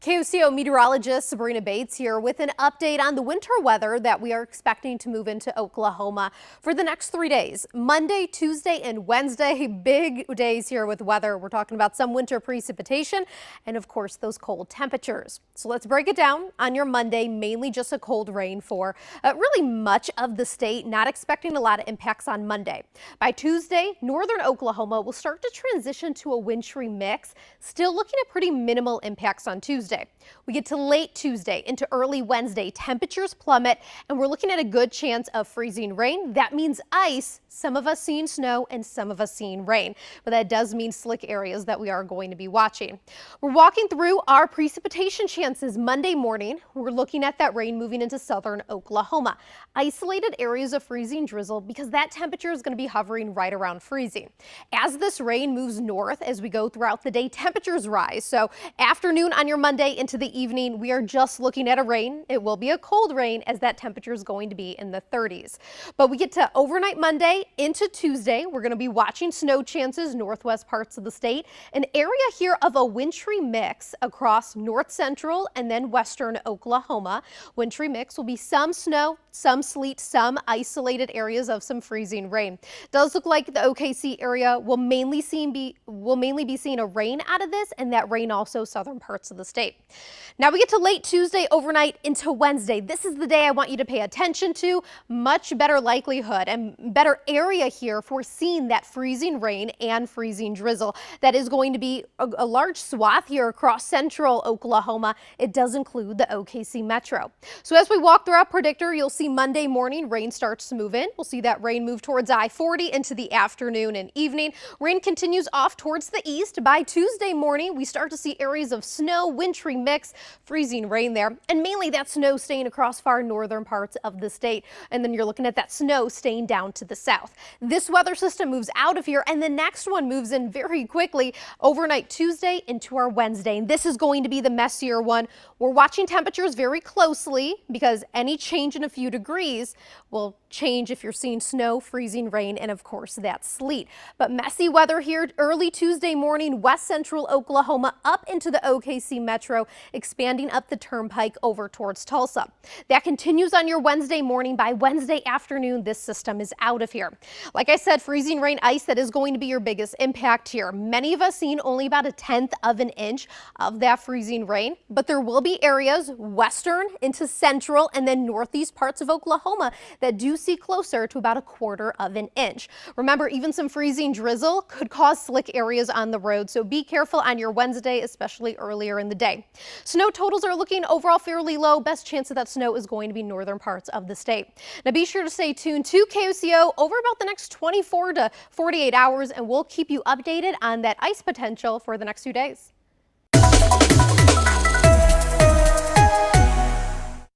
KOCO meteorologist Sabrina Bates here with an update on the winter weather that we are expecting to move into Oklahoma for the next 3 days. Monday, Tuesday, and Wednesday, big days here with weather. We're talking about some winter precipitation and, of course, those cold temperatures. So let's break it down. On your Monday, mainly just a cold rain for really much of the state. Not expecting a lot of impacts on Monday. By Tuesday, northern Oklahoma will start to transition to a wintry mix. Still looking at pretty minimal impacts on Tuesday. We get to late Tuesday into early Wednesday, temperatures plummet, and we're looking at a good chance of freezing rain. That means ice, some of us seeing snow and some of us seeing rain, but that does mean slick areas that we are going to be watching. We're walking through our precipitation chances Monday morning. We're looking at that rain moving into southern Oklahoma. Isolated areas of freezing drizzle because that temperature is going to be hovering right around freezing. As this rain moves north as we go throughout the day, temperatures rise. So afternoon on your Monday into the evening, we are just looking at a rain. It will be a cold rain as that temperature is going to be in the 30s. But we get to overnight Monday into Tuesday. We're going to be watching snow chances northwest parts of the state. An area here of a wintry mix across north central and then western Oklahoma. Wintry mix will be some snow, some sleet, some isolated areas of some freezing rain. Does look like the OKC area will mainly be seeing a rain out of this, and that rain also southern parts of the state. Now we get to late Tuesday overnight into Wednesday. This is the day I want you to pay attention to. Much better likelihood and better area here for seeing that freezing rain and freezing drizzle. That is going to be a large swath here across central Oklahoma. It does include the OKC metro. So as we walk through our predictor, you'll see Monday morning rain starts to move in. We'll see that rain move towards I-40 into the afternoon and evening. Rain continues off towards the east. By Tuesday morning, we start to see areas of snow, wintry mix, freezing rain there, and mainly that snow staying across far northern parts of the state. And then you're looking at that snow staying down to the south. This weather system moves out of here, and the next one moves in very quickly overnight Tuesday into our Wednesday. And this is going to be the messier one. We're watching temperatures very closely because any change in a few degrees will change if you're seeing snow, freezing rain, and of course that sleet. But messy weather here early Tuesday morning, west central Oklahoma up into the OKC metro, expanding up the turnpike over towards Tulsa. That continues on your Wednesday morning. By Wednesday afternoon, this system is out of here. Like I said, freezing rain, ice, that is going to be your biggest impact here. Many of us seen only about 1/10 of an inch of that freezing rain, but there will be areas western into central and then northeast parts of Oklahoma that do see closer to about 1/4 of an inch. Remember, even some freezing drizzle could cause slick areas on the road, so be careful on your Wednesday, especially earlier in the day. Snow totals are looking overall fairly low. Best chance of that snow is going to be northern parts of the state. Now be sure to stay tuned to KOCO over about the next 24 to 48 hours, and we'll keep you updated on that ice potential for the next few days.